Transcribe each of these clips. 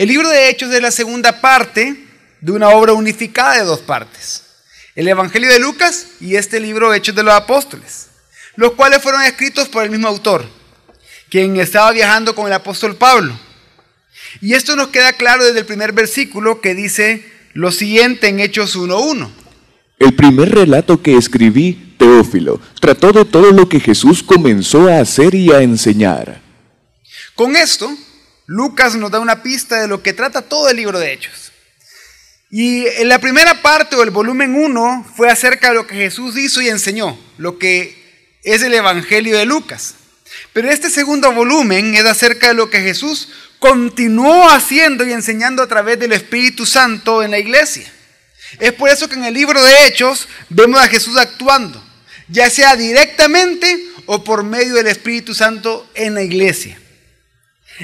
El libro de Hechos es la segunda parte de una obra unificada de dos partes. El Evangelio de Lucas y este libro Hechos de los Apóstoles, los cuales fueron escritos por el mismo autor, quien estaba viajando con el apóstol Pablo. Y esto nos queda claro desde el primer versículo, que dice lo siguiente en Hechos 1:1. El primer relato que escribí, Teófilo, trató de todo lo que Jesús comenzó a hacer y a enseñar. Con esto, Lucas nos da una pista de lo que trata todo el libro de Hechos. Y en la primera parte, o el volumen 1, fue acerca de lo que Jesús hizo y enseñó, lo que es el Evangelio de Lucas. Pero este segundo volumen es acerca de lo que Jesús continuó haciendo y enseñando a través del Espíritu Santo en la iglesia. Es por eso que en el libro de Hechos vemos a Jesús actuando, ya sea directamente o por medio del Espíritu Santo en la iglesia.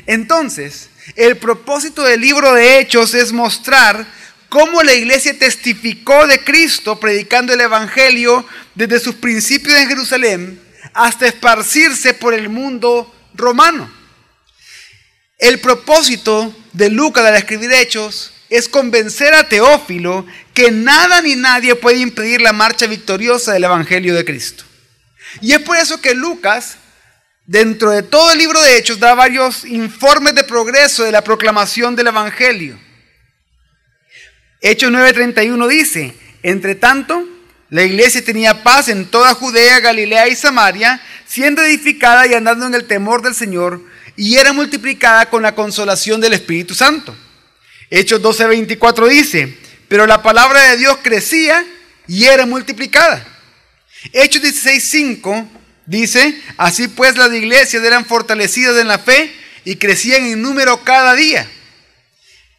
Entonces, el propósito del libro de Hechos es mostrar cómo la iglesia testificó de Cristo predicando el Evangelio desde sus principios en Jerusalén hasta esparcirse por el mundo romano. El propósito de Lucas al escribir Hechos es convencer a Teófilo que nada ni nadie puede impedir la marcha victoriosa del Evangelio de Cristo. Y es por eso que Lucas, dentro de todo el libro de Hechos, da varios informes de progreso de la proclamación del Evangelio. Hechos 9:31 dice: entre tanto, la iglesia tenía paz en toda Judea, Galilea y Samaria, siendo edificada y andando en el temor del Señor, y era multiplicada con la consolación del Espíritu Santo. Hechos 12:24 dice: pero la palabra de Dios crecía y era multiplicada. Hechos 16:5 dice: así pues las iglesias eran fortalecidas en la fe y crecían en número cada día.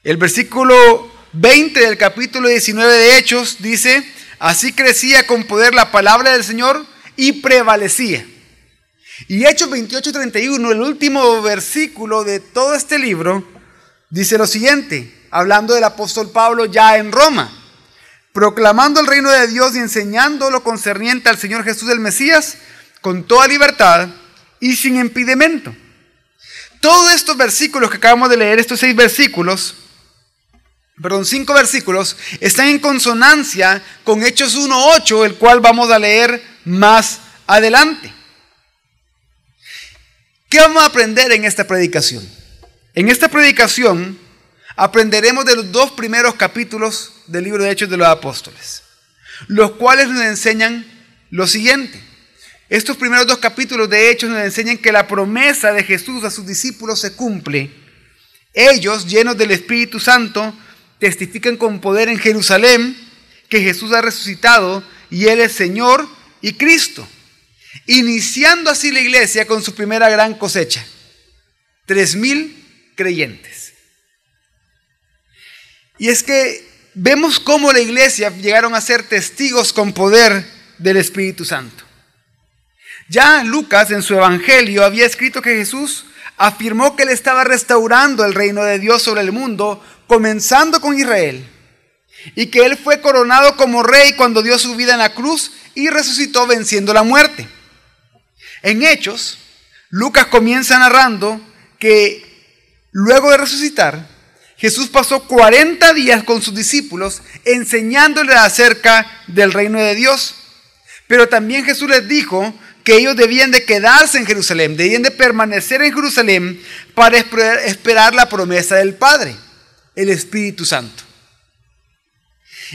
El versículo 20 del capítulo 19 de Hechos dice: así crecía con poder la palabra del Señor y prevalecía. Y Hechos 28:31, el último versículo de todo este libro, dice lo siguiente, hablando del apóstol Pablo ya en Roma: proclamando el reino de Dios y enseñando lo concerniente al Señor Jesús el Mesías, con toda libertad y sin impedimento. Todos estos versículos que acabamos de leer, estos 5 versículos, están en consonancia con Hechos 1:8, el cual vamos a leer más adelante. ¿Qué vamos a aprender en esta predicación? En esta predicación aprenderemos de los 2 primeros capítulos del libro de Hechos de los Apóstoles, los cuales nos enseñan lo siguiente. Estos primeros 2 capítulos de Hechos nos enseñan que la promesa de Jesús a sus discípulos se cumple. Ellos, llenos del Espíritu Santo, testifican con poder en Jerusalén que Jesús ha resucitado y Él es Señor y Cristo, iniciando así la iglesia con su primera gran cosecha, 3,000 creyentes. Y es que vemos cómo la iglesia llegaron a ser testigos con poder del Espíritu Santo. Ya Lucas en su Evangelio había escrito que Jesús afirmó que Él estaba restaurando el reino de Dios sobre el mundo, comenzando con Israel, y que Él fue coronado como rey cuando dio su vida en la cruz y resucitó venciendo la muerte. En Hechos, Lucas comienza narrando que luego de resucitar, Jesús pasó 40 días con sus discípulos enseñándoles acerca del reino de Dios. Pero también Jesús les dijo que ellos debían de quedarse en Jerusalén, debían de permanecer en Jerusalén para esperar la promesa del Padre, el Espíritu Santo.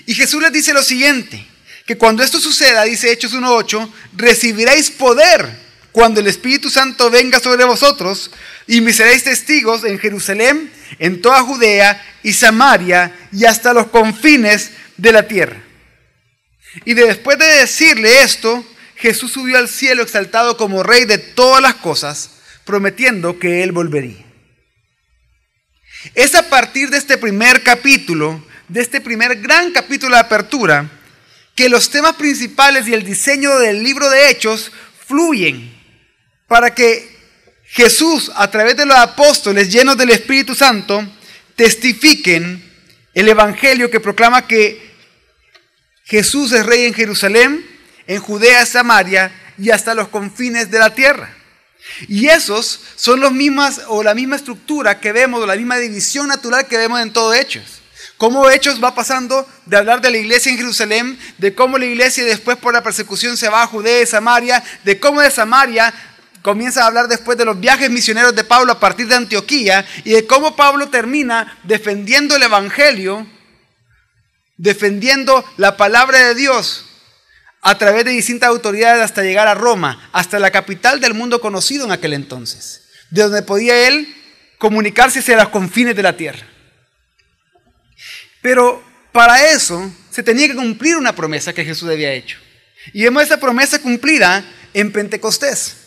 Y Jesús les dice lo siguiente, que cuando esto suceda, dice Hechos 1:8, recibiréis poder cuando el Espíritu Santo venga sobre vosotros, y me seréis testigos en Jerusalén, en toda Judea y Samaria y hasta los confines de la tierra. Y después de decirle esto, Jesús subió al cielo exaltado como Rey de todas las cosas, prometiendo que Él volvería. Es a partir de este primer capítulo, de este primer gran capítulo de apertura, que los temas principales y el diseño del libro de Hechos fluyen para que Jesús, a través de los apóstoles llenos del Espíritu Santo, testifiquen el Evangelio que proclama que Jesús es Rey en Jerusalén, en Judea, Samaria y hasta los confines de la tierra. Y esos son la misma estructura que vemos, o la misma división natural que vemos en todo Hechos. Cómo Hechos va pasando de hablar de la iglesia en Jerusalén, de cómo la iglesia después por la persecución se va a Judea y Samaria, de cómo de Samaria comienza a hablar después de los viajes misioneros de Pablo a partir de Antioquía, y de cómo Pablo termina defendiendo el evangelio, defendiendo la palabra de Dios a través de distintas autoridades hasta llegar a Roma, hasta la capital del mundo conocido en aquel entonces, de donde podía él comunicarse hacia los confines de la tierra. Pero para eso se tenía que cumplir una promesa que Jesús había hecho. Y vemos esa promesa cumplida en Pentecostés.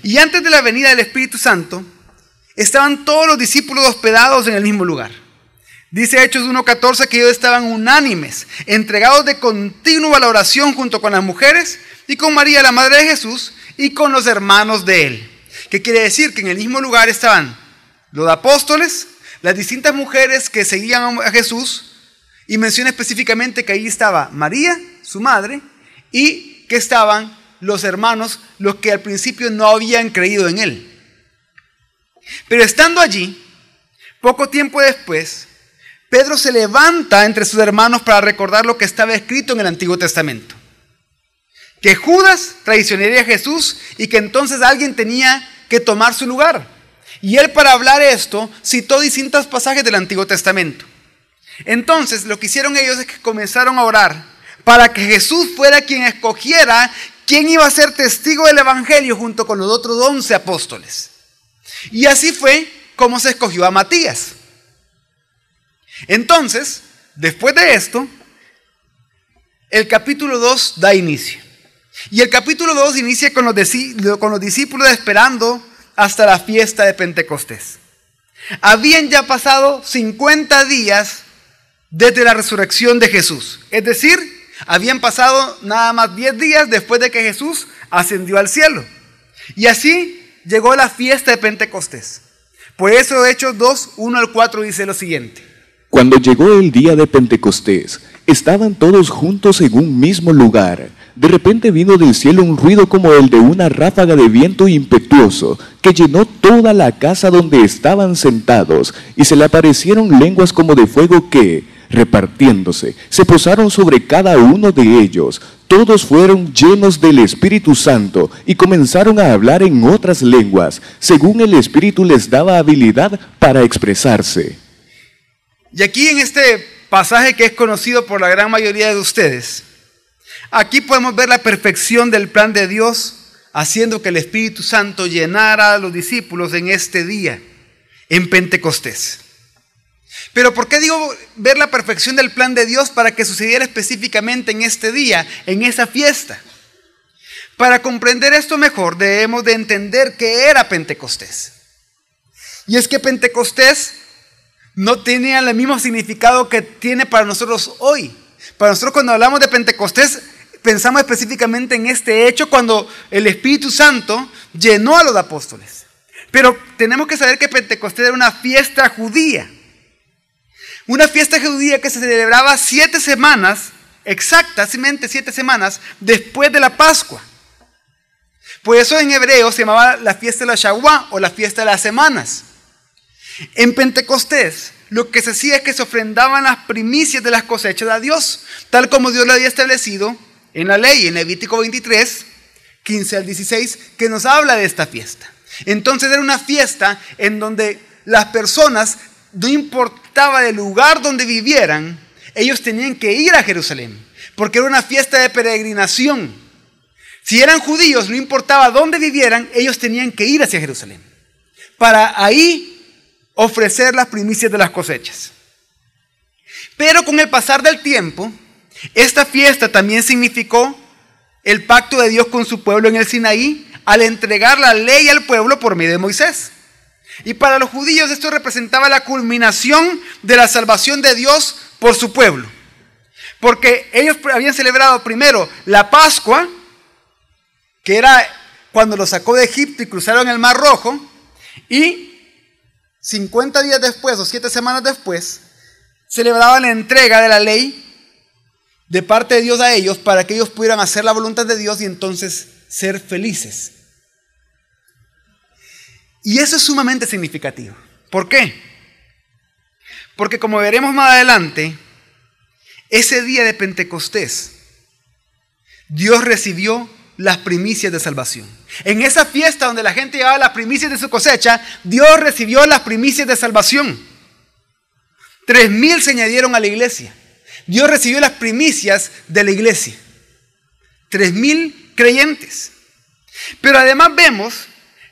Y antes de la venida del Espíritu Santo, estaban todos los discípulos hospedados en el mismo lugar. Dice Hechos 1:14 que ellos estaban unánimes, entregados de continuo a la oración junto con las mujeres y con María, la madre de Jesús, y con los hermanos de él. ¿Qué quiere decir? Que en el mismo lugar estaban los apóstoles, las distintas mujeres que seguían a Jesús, y menciona específicamente que ahí estaba María, su madre, y que estaban los hermanos, los que al principio no habían creído en él. Pero estando allí, poco tiempo después, Pedro se levanta entre sus hermanos para recordar lo que estaba escrito en el Antiguo Testamento. Que Judas traicionaría a Jesús y que entonces alguien tenía que tomar su lugar. Y él, para hablar esto, citó distintos pasajes del Antiguo Testamento. Entonces lo que hicieron ellos es que comenzaron a orar para que Jesús fuera quien escogiera quién iba a ser testigo del evangelio junto con los otros 11 apóstoles. Y así fue como se escogió a Matías. Entonces, después de esto, el capítulo 2 da inicio. Y el capítulo 2 inicia con los discípulos esperando hasta la fiesta de Pentecostés. Habían ya pasado 50 días desde la resurrección de Jesús. Es decir, habían pasado nada más 10 días después de que Jesús ascendió al cielo. Y así llegó la fiesta de Pentecostés. Por eso Hechos 2, 1-4 dice lo siguiente. Cuando llegó el día de Pentecostés, estaban todos juntos en un mismo lugar. De repente vino del cielo un ruido como el de una ráfaga de viento impetuoso, que llenó toda la casa donde estaban sentados, y se le aparecieron lenguas como de fuego que, repartiéndose, se posaron sobre cada uno de ellos. Todos fueron llenos del Espíritu Santo y comenzaron a hablar en otras lenguas, según el Espíritu les daba habilidad para expresarse. Y aquí en este pasaje que es conocido por la gran mayoría de ustedes, aquí podemos ver la perfección del plan de Dios, haciendo que el Espíritu Santo llenara a los discípulos en este día, en Pentecostés. Pero ¿por qué digo ver la perfección del plan de Dios para que sucediera específicamente en este día, en esa fiesta? Para comprender esto mejor debemos de entender qué era Pentecostés. Y es que Pentecostés no tenía el mismo significado que tiene para nosotros hoy. Para nosotros, cuando hablamos de Pentecostés, pensamos específicamente en este hecho cuando el Espíritu Santo llenó a los apóstoles. Pero tenemos que saber que Pentecostés era una fiesta judía. Una fiesta judía que se celebraba 7 semanas, exactamente 7 semanas después de la Pascua. Por eso en hebreo se llamaba la fiesta de la Shavuot o la fiesta de las semanas. En Pentecostés lo que se hacía es que se ofrendaban las primicias de las cosechas a Dios, tal como Dios lo había establecido en la ley, en Levítico 23, 15-16, que nos habla de esta fiesta. Entonces era una fiesta en donde las personas, no importaba del lugar donde vivieran, ellos tenían que ir a Jerusalén, porque era una fiesta de peregrinación. Si eran judíos, no importaba dónde vivieran, ellos tenían que ir hacia Jerusalén, para ahí ofrecer las primicias de las cosechas. Pero con el pasar del tiempo, esta fiesta también significó el pacto de Dios con su pueblo en el Sinaí, al entregar la ley al pueblo por medio de Moisés. Y para los judíos esto representaba la culminación de la salvación de Dios por su pueblo. Porque ellos habían celebrado primero la Pascua, que era cuando los sacó de Egipto y cruzaron el Mar Rojo, y 50 días después o 7 semanas después, celebraban la entrega de la ley de parte de Dios a ellos para que ellos pudieran hacer la voluntad de Dios y entonces ser felices. Y eso es sumamente significativo. ¿Por qué? Porque como veremos más adelante, ese día de Pentecostés, Dios recibió las primicias de salvación. En esa fiesta donde la gente llevaba las primicias de su cosecha, Dios recibió las primicias de salvación. 3,000 se añadieron a la iglesia. Dios recibió las primicias de la iglesia. 3,000 creyentes. Pero además vemos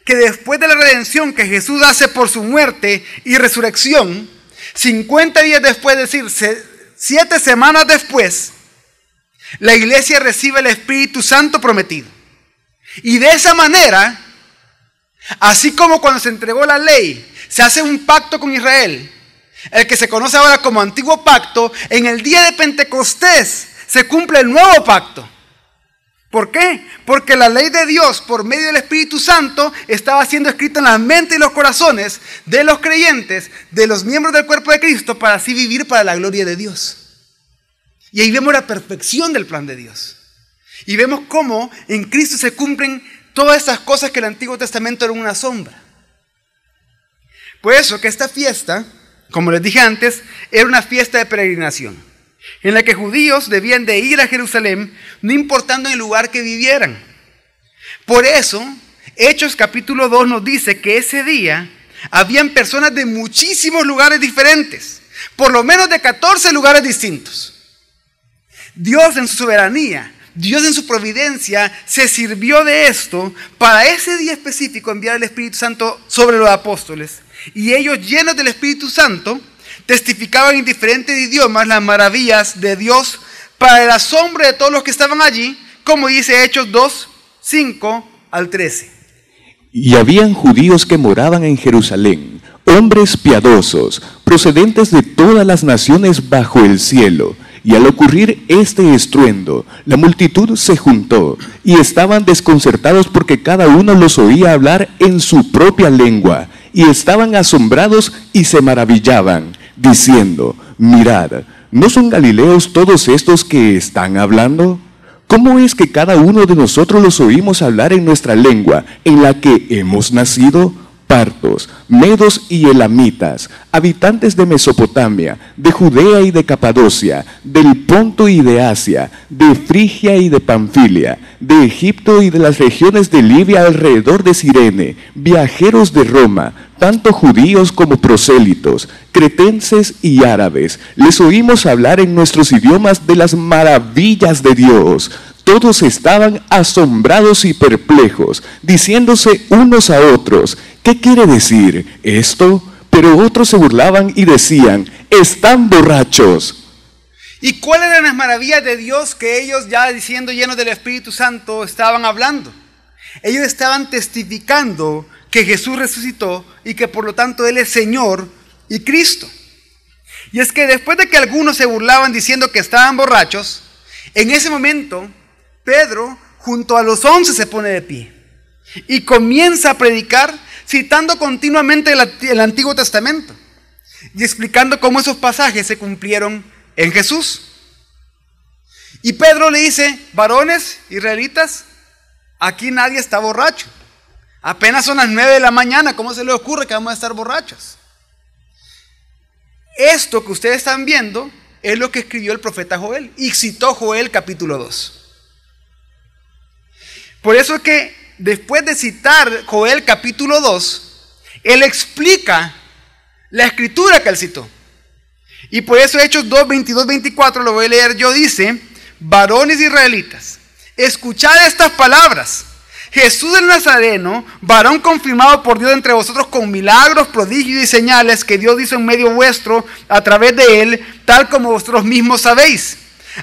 que después de la redención que Jesús hace por su muerte y resurrección, 50 días después, es decir, 7 semanas después, la iglesia recibe el Espíritu Santo prometido. Y de esa manera, así como cuando se entregó la ley, se hace un pacto con Israel, el que se conoce ahora como Antiguo Pacto, en el día de Pentecostés se cumple el nuevo pacto. ¿Por qué? Porque la ley de Dios, por medio del Espíritu Santo, estaba siendo escrita en la mente y los corazones de los creyentes, de los miembros del cuerpo de Cristo, para así vivir para la gloria de Dios. Y ahí vemos la perfección del plan de Dios. Y vemos cómo en Cristo se cumplen todas estas cosas que el Antiguo Testamento era una sombra. Por eso que esta fiesta, como les dije antes, era una fiesta de peregrinación, en la que judíos debían de ir a Jerusalén, no importando en el lugar que vivieran. Por eso, Hechos capítulo 2 nos dice que ese día habían personas de muchísimos lugares diferentes, por lo menos de 14 lugares distintos. Dios en su soberanía, Dios en su providencia, se sirvió de esto para ese día específico enviar el Espíritu Santo sobre los apóstoles. Y ellos, llenos del Espíritu Santo, testificaban en diferentes idiomas las maravillas de Dios para el asombro de todos los que estaban allí, como dice Hechos 2, 5 al 13. Y habían judíos que moraban en Jerusalén, hombres piadosos, procedentes de todas las naciones bajo el cielo. Y al ocurrir este estruendo, la multitud se juntó y estaban desconcertados porque cada uno los oía hablar en su propia lengua, y estaban asombrados y se maravillaban, diciendo: mirad, ¿no son galileos todos estos que están hablando? ¿Cómo es que cada uno de nosotros los oímos hablar en nuestra lengua, en la que hemos nacido? Partos, medos y elamitas, habitantes de Mesopotamia, de Judea y de Capadocia, del Ponto y de Asia, de Frigia y de Panfilia, de Egipto y de las regiones de Libia alrededor de Cirene, viajeros de Roma, tanto judíos como prosélitos, cretenses y árabes, les oímos hablar en nuestros idiomas de las maravillas de Dios. Todos estaban asombrados y perplejos, diciéndose unos a otros: ¿qué quiere decir esto? Pero otros se burlaban y decían: están borrachos. ¿Y cuáles eran las maravillas de Dios que ellos, ya diciendo llenos del Espíritu Santo, estaban hablando? Ellos estaban testificando que Jesús resucitó y que por lo tanto Él es Señor y Cristo. Y es que después de que algunos se burlaban diciendo que estaban borrachos, en ese momento Pedro junto a los 11 se pone de pie y comienza a predicar citando continuamente el Antiguo Testamento y explicando cómo esos pasajes se cumplieron en Jesús. Y Pedro le dice: varones israelitas, aquí nadie está borracho. Apenas son las 9 de la mañana, ¿cómo se les ocurre que vamos a estar borrachos? Esto que ustedes están viendo es lo que escribió el profeta Joel, y citó Joel capítulo 2. Por eso es que después de citar Joel capítulo 2, él explica la escritura que él citó. Y por eso Hechos 2, 22, 24, lo voy a leer yo, dice: varones israelitas, escuchad estas palabras. Jesús el Nazareno, varón confirmado por Dios entre vosotros con milagros, prodigios y señales que Dios hizo en medio vuestro a través de él, tal como vosotros mismos sabéis.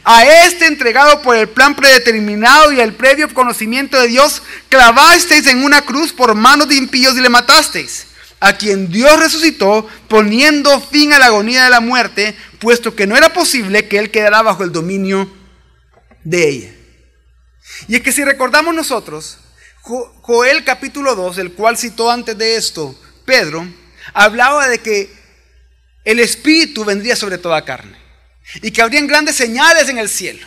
A este entregado por el plan predeterminado y el previo conocimiento de Dios, clavasteis en una cruz por manos de impíos y le matasteis, a quien Dios resucitó, poniendo fin a la agonía de la muerte, puesto que no era posible que él quedara bajo el dominio de ella. Y es que si recordamos nosotros, Joel capítulo 2, el cual citó antes de esto Pedro, hablaba de que el Espíritu vendría sobre toda carne y que habrían grandes señales en el cielo.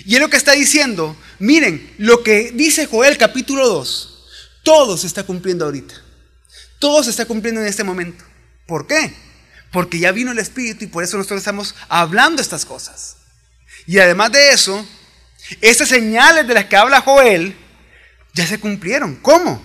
Y es lo que está diciendo: miren, lo que dice Joel capítulo 2, Todo se está cumpliendo ahorita. Todo se está cumpliendo en este momento. ¿Por qué? Porque ya vino el Espíritu y por eso nosotros estamos hablando estas cosas. Y además de eso, estas señales de las que habla Joel ya se cumplieron. ¿Cómo?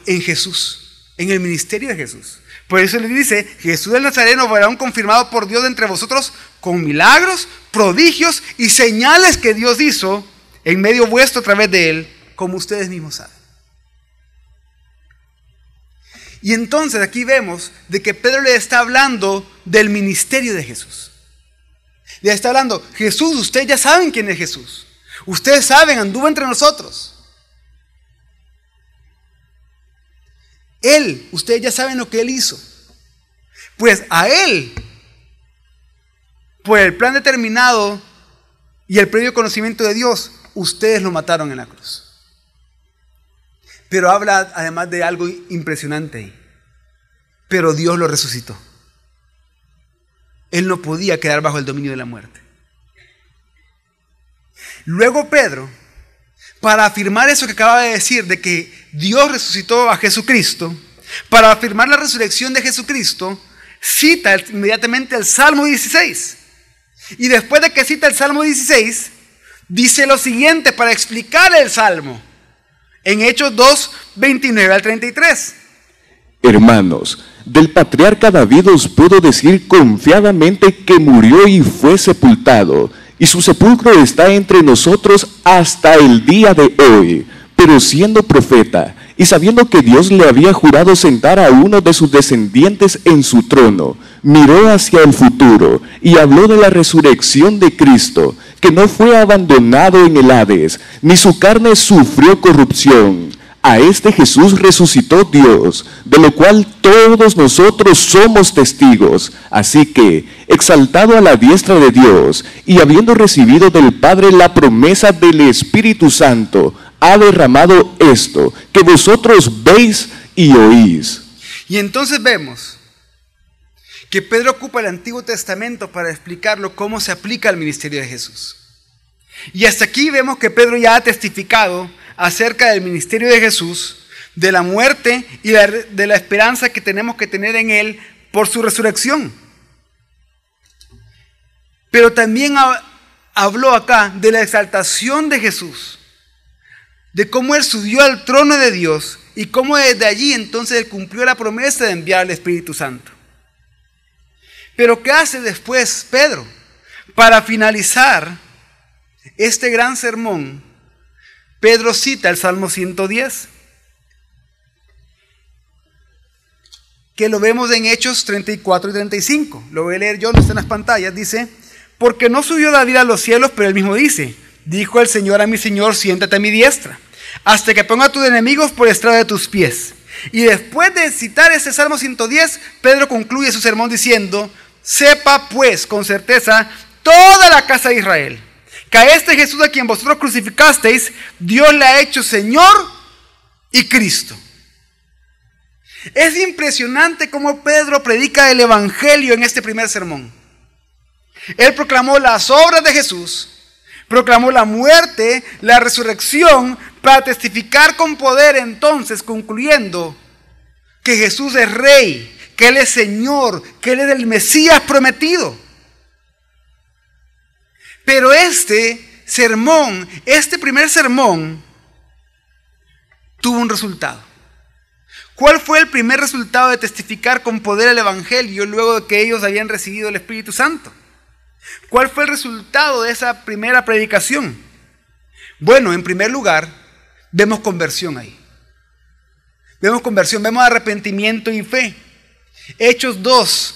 En Jesús, en el ministerio de Jesús. Por eso le dice, Jesús el Nazareno, varón confirmado por Dios entre vosotros con milagros, prodigios y señales que Dios hizo en medio vuestro a través de él, como ustedes mismos saben. Y entonces aquí vemos de que Pedro le está hablando del ministerio de Jesús. Le está hablando, Jesús, ustedes ya saben quién es Jesús. Ustedes saben, anduvo entre nosotros. Él, ustedes ya saben lo que Él hizo. Pues a Él, por el plan determinado y el previo conocimiento de Dios, ustedes lo mataron en la cruz. Pero habla además de algo impresionante ahí. Pero Dios lo resucitó. Él no podía quedar bajo el dominio de la muerte. Luego Pedro, para afirmar eso que acaba de decir, de que Dios resucitó a Jesucristo, para afirmar la resurrección de Jesucristo, cita inmediatamente el Salmo 16. Y después de que cita el Salmo 16, dice lo siguiente para explicar el Salmo. En Hechos 2, 29 al 33. Hermanos, del patriarca David os puedo decir confiadamente que murió y fue sepultado, y su sepulcro está entre nosotros hasta el día de hoy. Pero siendo profeta, y sabiendo que Dios le había jurado sentar a uno de sus descendientes en su trono, miró hacia el futuro y habló de la resurrección de Cristo, que no fue abandonado en el Hades, ni su carne sufrió corrupción. A este Jesús resucitó Dios, de lo cual todos nosotros somos testigos. Así que, exaltado a la diestra de Dios, y habiendo recibido del Padre la promesa del Espíritu Santo, ha derramado esto, que vosotros veis y oís. Y entonces vemos que Pedro ocupa el Antiguo Testamento para explicarlo cómo se aplica al ministerio de Jesús. Y hasta aquí vemos que Pedro ya ha testificado acerca del ministerio de Jesús, de la muerte y de la esperanza que tenemos que tener en Él por su resurrección. Pero también habló acá de la exaltación de Jesús, de cómo Él subió al trono de Dios y cómo desde allí entonces Él cumplió la promesa de enviar al Espíritu Santo. Pero ¿qué hace después Pedro? Para finalizar este gran sermón, Pedro cita el Salmo 110, que lo vemos en Hechos 34 y 35. Lo voy a leer yo, no está en las pantallas. Dice, porque no subió David a los cielos, pero él mismo dice, dijo el Señor a mi Señor, siéntate a mi diestra, hasta que ponga a tus enemigos por estrado de tus pies. Y después de citar este Salmo 110, Pedro concluye su sermón diciendo, sepa pues con certeza toda la casa de Israel, que a este Jesús a quien vosotros crucificasteis, Dios le ha hecho Señor y Cristo. Es impresionante cómo Pedro predica el Evangelio en este primer sermón. Él proclamó las obras de Jesús, proclamó la muerte, la resurrección, para testificar con poder entonces, concluyendo que Jesús es Rey, que Él es Señor, que Él es el Mesías prometido. Pero este sermón, este primer sermón, tuvo un resultado. ¿Cuál fue el primer resultado de testificar con poder el Evangelio luego de que ellos habían recibido el Espíritu Santo? ¿Cuál fue el resultado de esa primera predicación? Bueno, en primer lugar, vemos conversión ahí. Vemos conversión, vemos arrepentimiento y fe. Hechos 2,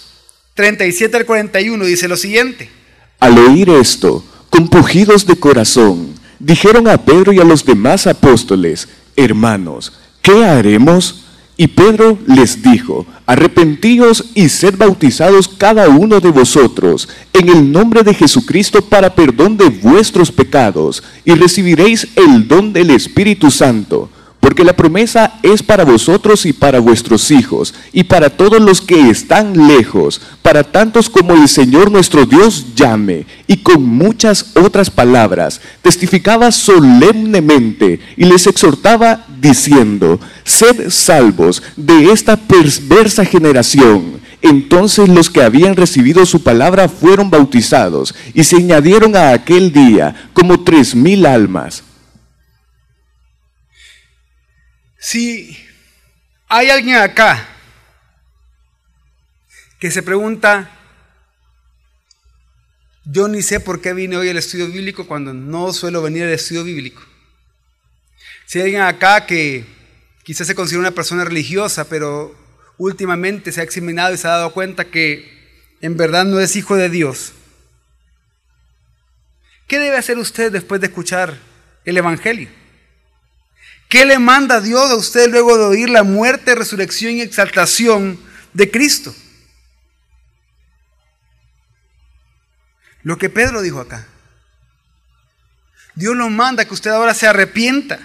37 al 41 dice lo siguiente. Al oír esto, compungidos de corazón, dijeron a Pedro y a los demás apóstoles, hermanos, ¿qué haremos? Y Pedro les dijo, arrepentíos y sed bautizados cada uno de vosotros en el nombre de Jesucristo para perdón de vuestros pecados, y recibiréis el don del Espíritu Santo, porque la promesa es para vosotros y para vuestros hijos, y para todos los que están lejos, para tantos como el Señor nuestro Dios llame. Y con muchas otras palabras testificaba solemnemente y les exhortaba diciendo: sed salvos de esta perversa generación. Entonces los que habían recibido su palabra fueron bautizados, y se añadieron a aquel día como 3,000 almas. Si hay alguien acá que se pregunta: yo ni sé por qué vine hoy al estudio bíblico cuando no suelo venir al estudio bíblico. Si hay alguien acá que quizás se considera una persona religiosa, pero últimamente se ha examinado y se ha dado cuenta que en verdad no es hijo de Dios, ¿qué debe hacer usted después de escuchar el Evangelio? ¿Qué le manda Dios a usted luego de oír la muerte, resurrección y exaltación de Cristo? Lo que Pedro dijo acá. Dios lo manda que usted ahora se arrepienta.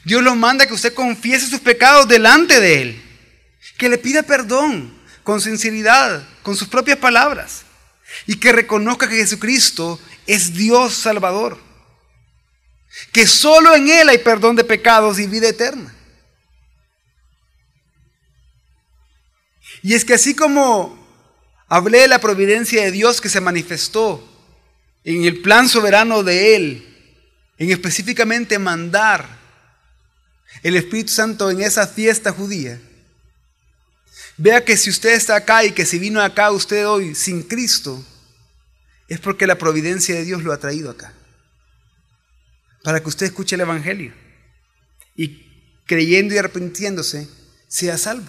Dios lo manda que usted confiese sus pecados delante de Él. Que le pida perdón con sinceridad, con sus propias palabras. Y que reconozca que Jesucristo es Dios Salvador. Que solo en Él hay perdón de pecados y vida eterna. Y es que así como hablé de la providencia de Dios que se manifestó en el plan soberano de Él, en específicamente mandar el Espíritu Santo en esa fiesta judía, vea que si usted está acá y que si vino acá usted hoy sin Cristo, es porque la providencia de Dios lo ha traído acá. Para que usted escuche el Evangelio y creyendo y arrepintiéndose sea salvo.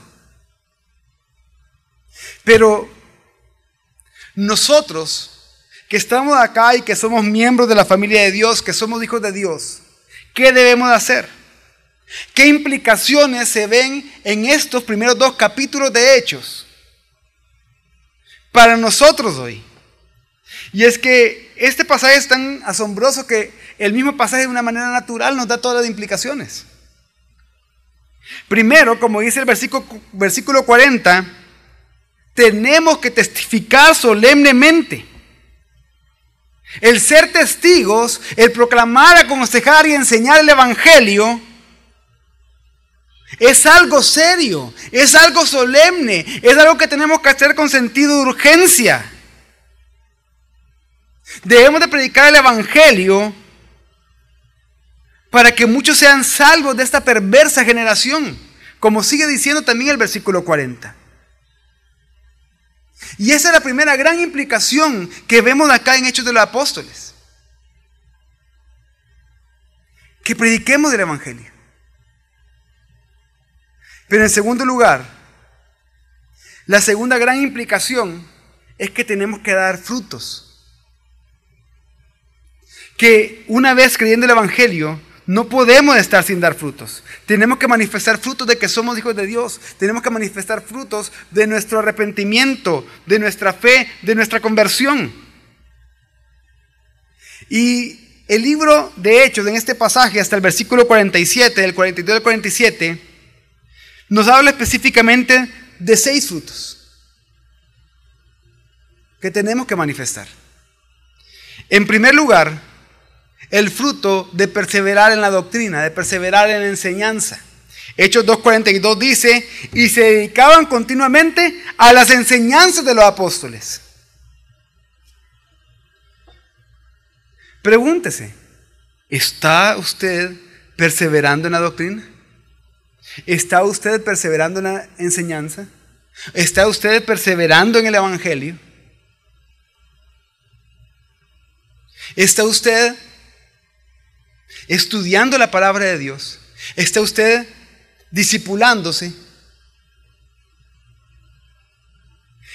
Pero nosotros que estamos acá y que somos miembros de la familia de Dios, que somos hijos de Dios, ¿qué debemos hacer? ¿Qué implicaciones se ven en estos primeros 2 capítulos de Hechos para nosotros hoy? Y es que este pasaje es tan asombroso que el mismo pasaje de una manera natural nos da todas las implicaciones. Primero, como dice el versículo 40, tenemos que testificar solemnemente. El ser testigos, el proclamar, aconsejar y enseñar el Evangelio es algo serio, es algo solemne, es algo que tenemos que hacer con sentido de urgencia. Debemos de predicar el Evangelio para que muchos sean salvos de esta perversa generación, como sigue diciendo también el versículo 40. Y esa es la primera gran implicación que vemos acá en Hechos de los Apóstoles. Que prediquemos el Evangelio. Pero en segundo lugar, la segunda gran implicación es que tenemos que dar frutos. Que una vez creyendo el Evangelio, no podemos estar sin dar frutos. Tenemos que manifestar frutos de que somos hijos de Dios. Tenemos que manifestar frutos de nuestro arrepentimiento, de nuestra fe, de nuestra conversión. Y el libro de Hechos, en este pasaje, hasta el versículo 47, del 42 al 47, nos habla específicamente de 6 frutos que tenemos que manifestar. En primer lugar, el fruto de perseverar en la doctrina, de perseverar en la enseñanza. Hechos 2:42 dice: y se dedicaban continuamente a las enseñanzas de los apóstoles. Pregúntese, ¿está usted perseverando en la doctrina? ¿Está usted perseverando en la enseñanza? ¿Está usted perseverando en el Evangelio? ¿Está usted estudiando la palabra de Dios? ¿Está usted discipulándose?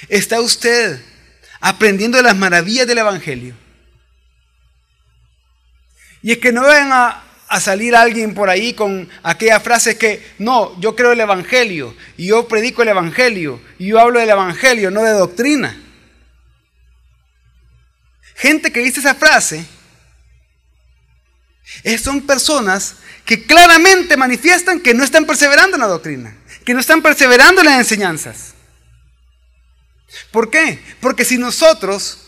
¿Está usted aprendiendo de las maravillas del Evangelio? Y es que no vayan a salir alguien por ahí con aquella frase que no, yo creo el Evangelio y yo predico el Evangelio y yo hablo del Evangelio, no de doctrina. Gente que dice esa frase Son personas que claramente manifiestan que no están perseverando en la doctrina, que no están perseverando en las enseñanzas. ¿Por qué? Porque si nosotros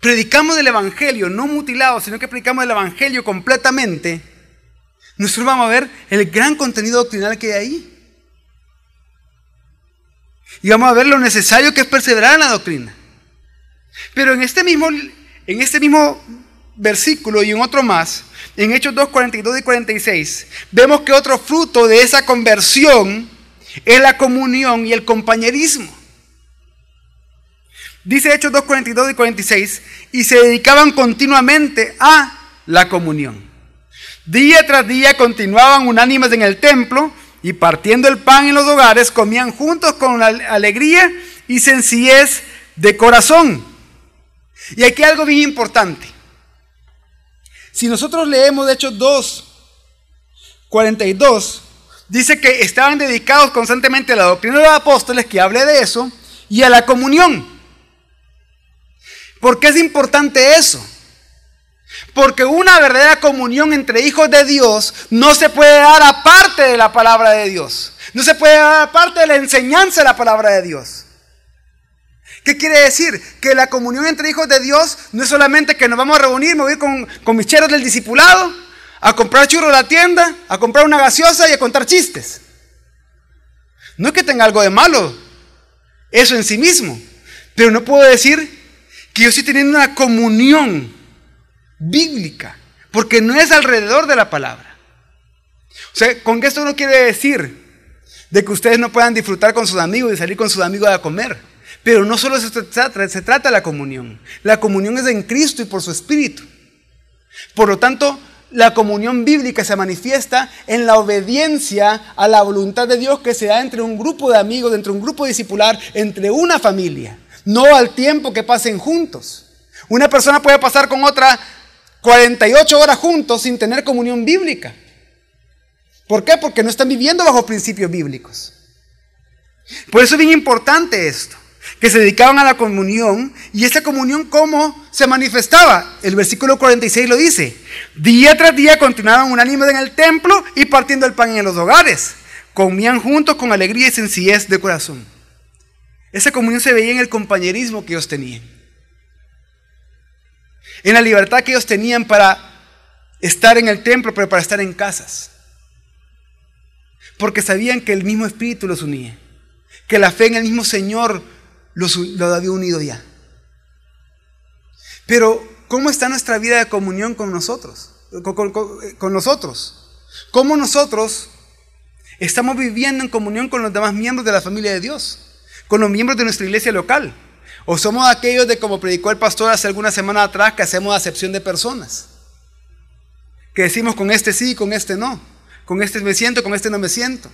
predicamos el evangelio no mutilado, sino que predicamos el evangelio completamente, nosotros vamos a ver el gran contenido doctrinal que hay ahí. Y vamos a ver lo necesario que es perseverar en la doctrina. Pero en este mismo versículo y en otro más, en Hechos 2, 42 y 46, vemos que otro fruto de esa conversión es la comunión y el compañerismo. Dice Hechos 2, 42 y 46, y se dedicaban continuamente a la comunión. Día tras día continuaban unánimes en el templo y partiendo el pan en los hogares, comían juntos con alegría y sencillez de corazón. Y aquí hay algo bien importante. Si nosotros leemos Hechos 2, 42, dice que estaban dedicados constantemente a la doctrina de los apóstoles, que hablé de eso, y a la comunión. ¿Por qué es importante eso? Porque una verdadera comunión entre hijos de Dios no se puede dar aparte de la palabra de Dios. No se puede dar aparte de la enseñanza de la palabra de Dios. ¿Qué quiere decir? Que la comunión entre hijos de Dios no es solamente que nos vamos a reunir, me voy con mis cheros del discipulado, a comprar churros a la tienda, a comprar una gaseosa y a contar chistes. No es que tenga algo de malo eso en sí mismo, pero no puedo decir que yo estoy teniendo una comunión bíblica, porque no es alrededor de la palabra. O sea, con que esto no quiere decir de que ustedes no puedan disfrutar con sus amigos y salir con sus amigos a comer, pero no solo se trata de la comunión. La comunión es en Cristo y por su Espíritu. Por lo tanto, la comunión bíblica se manifiesta en la obediencia a la voluntad de Dios que se da entre un grupo de amigos, entre un grupo discipular, entre una familia, no al tiempo que pasen juntos. Una persona puede pasar con otra 48 horas juntos sin tener comunión bíblica. ¿Por qué? Porque no están viviendo bajo principios bíblicos. Por eso es bien importante esto, que se dedicaban a la comunión. Y esa comunión, ¿cómo se manifestaba? El versículo 46 lo dice: día tras día continuaban unánimes en el templo y partiendo el pan en los hogares, comían juntos con alegría y sencillez de corazón. Esa comunión se veía en el compañerismo que ellos tenían, en la libertad que ellos tenían para estar en el templo, pero para estar en casas, porque sabían que el mismo Espíritu los unía, que la fe en el mismo Señor los había unido ya. Pero ¿cómo está nuestra vida de comunión con nosotros? Con nosotros. ¿Cómo nosotros estamos viviendo en comunión con los demás miembros de la familia de Dios? Con los miembros de nuestra iglesia local. ¿O somos aquellos de, como predicó el pastor hace algunas semanas atrás, que hacemos acepción de personas? Que decimos con este sí, con este no. Con este me siento, con este no me siento.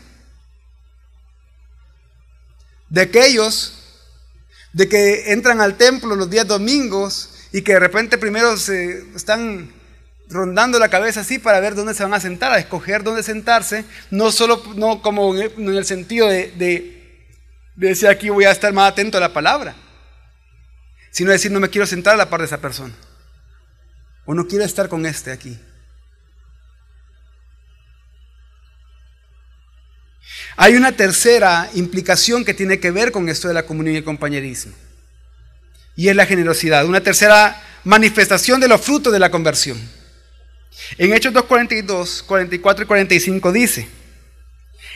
De aquellos de que entran al templo los días domingos y que de repente primero se están rondando la cabeza así para ver dónde se van a sentar, a escoger dónde sentarse, no como en el sentido de decir aquí voy a estar más atento a la palabra, sino decir no me quiero sentar a la par de esa persona, o no quiero estar con este aquí. Hay una tercera implicación que tiene que ver con esto de la comunión y el compañerismo, y es la generosidad, una tercera manifestación de los frutos de la conversión. En Hechos 2, 42, 44 y 45 dice: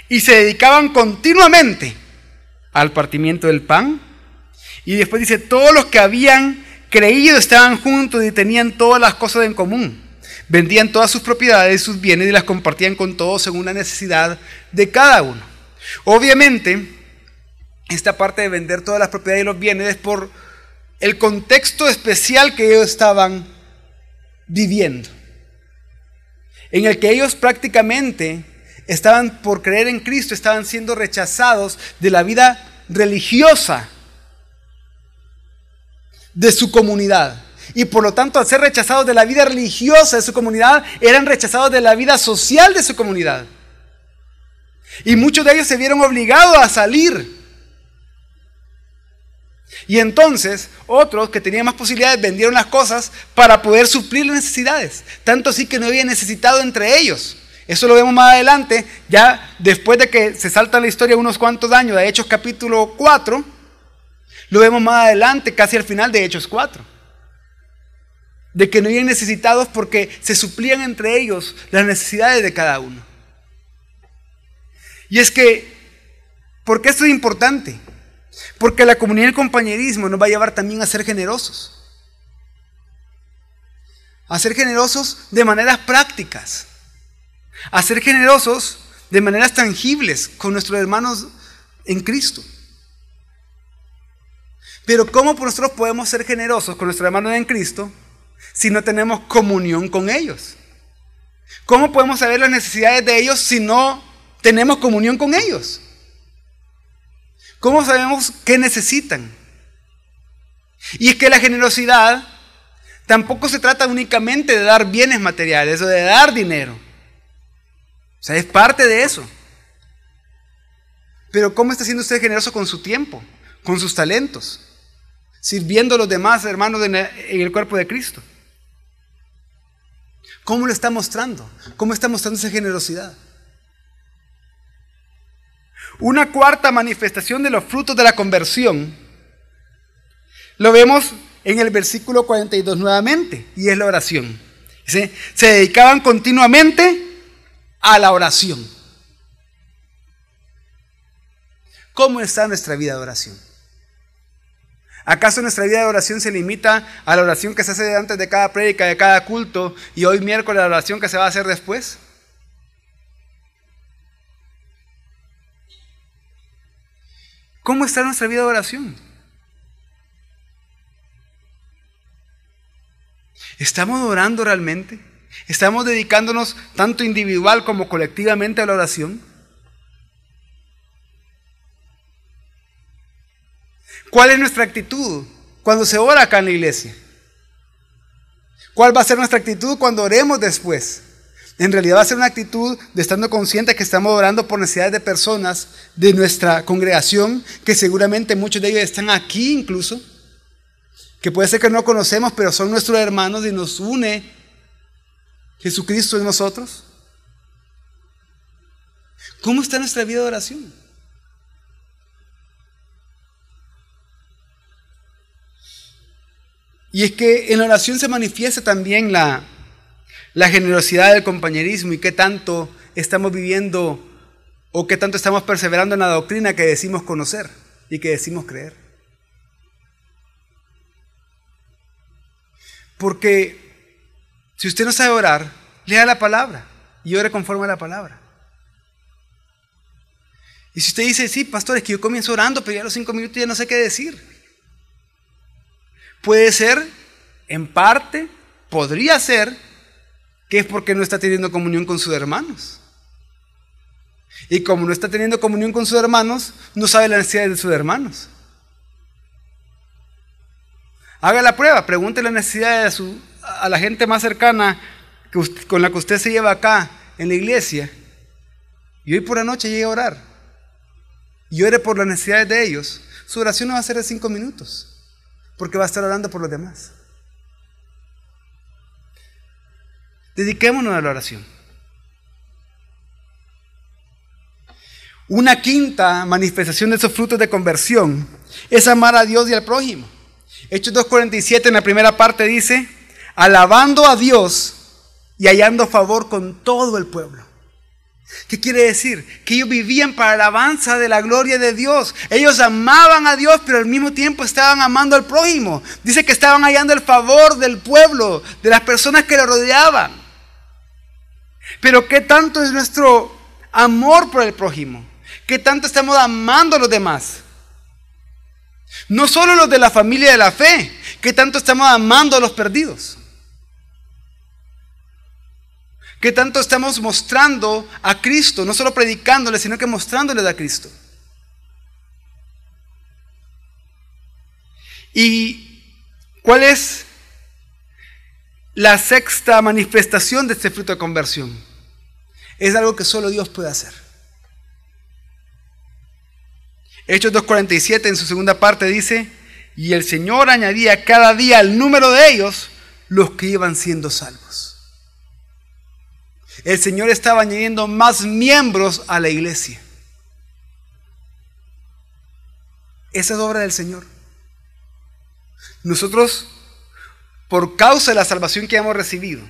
y se dedicaban continuamente al partimiento del pan, y después dice: todos los que habían creído estaban juntos y tenían todas las cosas en común, vendían todas sus propiedades y sus bienes y las compartían con todos según la necesidad de cada uno. Obviamente, esta parte de vender todas las propiedades y los bienes es por el contexto especial que ellos estaban viviendo, en el que ellos prácticamente estaban, por creer en Cristo, estaban siendo rechazados de la vida religiosa de su comunidad. Y por lo tanto, al ser rechazados de la vida religiosa de su comunidad, eran rechazados de la vida social de su comunidad. Y muchos de ellos se vieron obligados a salir. Y entonces otros que tenían más posibilidades vendieron las cosas para poder suplir las necesidades. Tanto así que no había necesitado entre ellos. Eso lo vemos más adelante, ya después de que se salta la historia unos cuantos años de Hechos capítulo 4. Lo vemos más adelante, casi al final de Hechos 4. De que no habían necesitados porque se suplían entre ellos las necesidades de cada uno. Y es que, ¿por qué esto es importante? Porque la comunión y el compañerismo nos va a llevar también a ser generosos. A ser generosos de maneras prácticas. A ser generosos de maneras tangibles con nuestros hermanos en Cristo. Pero ¿cómo nosotros podemos ser generosos con nuestros hermanos en Cristo si no tenemos comunión con ellos? ¿Cómo podemos saber las necesidades de ellos si no tenemos comunión con ellos? ¿Cómo sabemos qué necesitan? Y es que la generosidad tampoco se trata únicamente de dar bienes materiales o de dar dinero. O sea, es parte de eso. Pero ¿cómo está siendo usted generoso con su tiempo, con sus talentos, sirviendo a los demás hermanos en el cuerpo de Cristo? ¿Cómo lo está mostrando? ¿Cómo está mostrando esa generosidad? Una cuarta manifestación de los frutos de la conversión lo vemos en el versículo 42 nuevamente, y es la oración. Dice, se dedicaban continuamente a la oración. ¿Cómo está nuestra vida de oración? ¿Acaso nuestra vida de oración se limita a la oración que se hace antes de cada prédica, de cada culto, y hoy miércoles la oración que se va a hacer después? ¿Cómo está nuestra vida de oración? ¿Estamos orando realmente? ¿Estamos dedicándonos tanto individual como colectivamente a la oración? ¿Cuál es nuestra actitud cuando se ora acá en la iglesia? ¿Cuál va a ser nuestra actitud cuando oremos después? En realidad va a ser una actitud de estando conscientes que estamos orando por necesidades de personas de nuestra congregación, que seguramente muchos de ellos están aquí incluso, que puede ser que no conocemos, pero son nuestros hermanos y nos une Jesucristo en nosotros. ¿Cómo está nuestra vida de oración? Y es que en la oración se manifiesta también la generosidad del compañerismo y qué tanto estamos viviendo o qué tanto estamos perseverando en la doctrina que decimos conocer y que decimos creer. Porque si usted no sabe orar, lea la palabra y ore conforme a la palabra. Y si usted dice, sí, pastor, es que yo comienzo orando, pero ya a los 5 minutos ya no sé qué decir. Puede ser, en parte, podría ser, que es porque no está teniendo comunión con sus hermanos. Y como no está teniendo comunión con sus hermanos, no sabe las necesidades de sus hermanos. Haga la prueba, pregunte las necesidades a la gente más cercana con la que usted se lleva acá en la iglesia. Y hoy por la noche llegue a orar. Y ore por las necesidades de ellos. Su oración no va a ser de 5 minutos. Porque va a estar orando por los demás. Dediquémonos a la oración. Una quinta manifestación de esos frutos de conversión es amar a Dios y al prójimo. Hechos 2:47 en la primera parte dice, alabando a Dios y hallando favor con todo el pueblo. ¿Qué quiere decir? Que ellos vivían para la alabanza de la gloria de Dios. Ellos amaban a Dios, pero al mismo tiempo estaban amando al prójimo. Dice que estaban hallando el favor del pueblo, de las personas que lo rodeaban. Pero ¿qué tanto es nuestro amor por el prójimo? ¿Qué tanto estamos amando a los demás? No solo los de la familia de la fe. ¿Qué tanto estamos amando a los perdidos? ¿Qué tanto estamos mostrando a Cristo? No solo predicándoles, sino que mostrándoles a Cristo. ¿Y cuál es la sexta manifestación de este fruto de conversión? Es algo que solo Dios puede hacer. Hechos 2:47 en su segunda parte dice, y el Señor añadía cada día al número de ellos los que iban siendo salvos. El Señor estaba añadiendo más miembros a la iglesia. Esa es obra del Señor. Nosotros, por causa de la salvación que hemos recibido,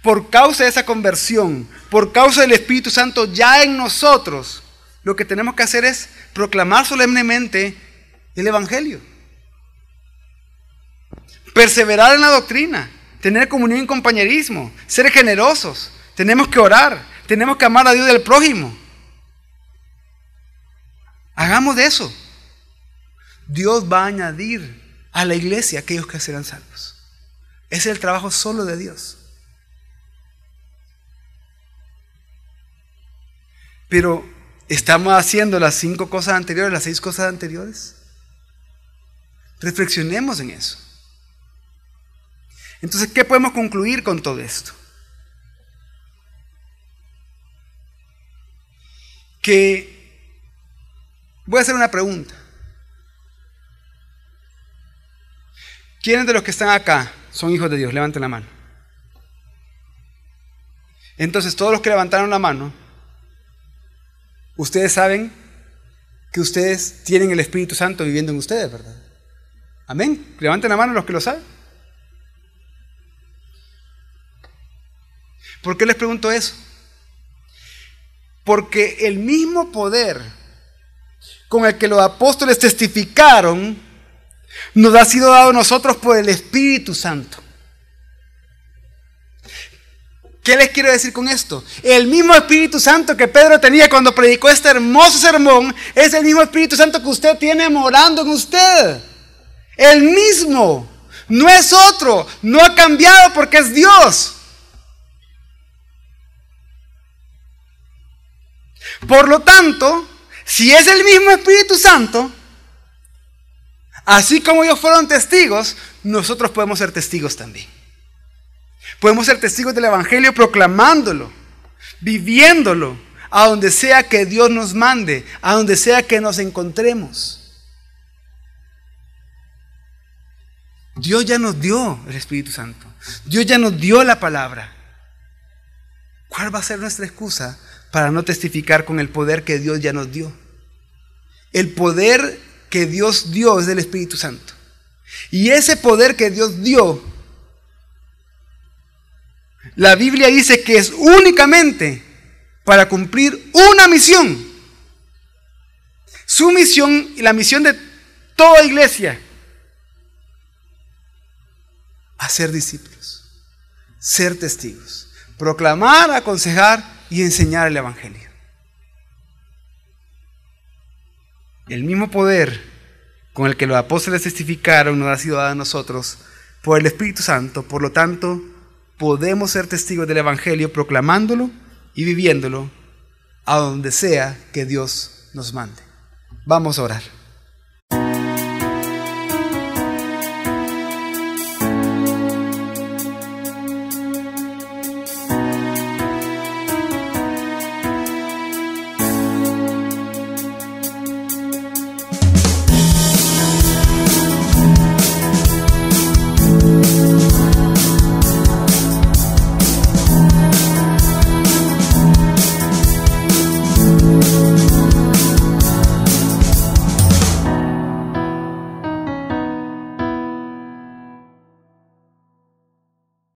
por causa de esa conversión, por causa del Espíritu Santo ya en nosotros, lo que tenemos que hacer es proclamar solemnemente el Evangelio. Perseverar en la doctrina, tener comunión y compañerismo, ser generosos. Tenemos que orar, tenemos que amar a Dios y al prójimo. Hagamos de eso. Dios va a añadir a la iglesia aquellos que serán salvos. Ese es el trabajo solo de Dios. Pero, ¿estamos haciendo las 5 cosas anteriores, las 6 cosas anteriores? Reflexionemos en eso. Entonces, ¿qué podemos concluir con todo esto? Que voy a hacer una pregunta. ¿Quiénes de los que están acá son hijos de Dios? Levanten la mano. Entonces, todos los que levantaron la mano, ustedes saben que ustedes tienen el Espíritu Santo viviendo en ustedes, ¿verdad? Amén. Levanten la mano los que lo saben. ¿Por qué les pregunto eso? Porque el mismo poder con el que los apóstoles testificaron nos ha sido dado a nosotros por el Espíritu Santo. ¿Qué les quiero decir con esto? El mismo Espíritu Santo que Pedro tenía cuando predicó este hermoso sermón es el mismo Espíritu Santo que usted tiene morando en usted. El mismo. No es otro. No ha cambiado porque es Dios. Por lo tanto, si es el mismo Espíritu Santo, así como ellos fueron testigos, nosotros podemos ser testigos también. Podemos ser testigos del Evangelio proclamándolo, viviéndolo, a donde sea que Dios nos mande, a donde sea que nos encontremos. Dios ya nos dio el Espíritu Santo. Dios ya nos dio la palabra. ¿Cuál va a ser nuestra excusa para no testificar con el poder que Dios ya nos dio? El poder que Dios dio es del Espíritu Santo. Y ese poder que Dios dio, la Biblia dice que es únicamente para cumplir una misión. Su misión y la misión de toda iglesia: hacer discípulos, ser testigos, proclamar, aconsejar y enseñar el Evangelio. El mismo poder con el que los apóstoles testificaron nos ha sido dado a nosotros por el Espíritu Santo. Por lo tanto, podemos ser testigos del Evangelio proclamándolo y viviéndolo a donde sea que Dios nos mande. Vamos a orar.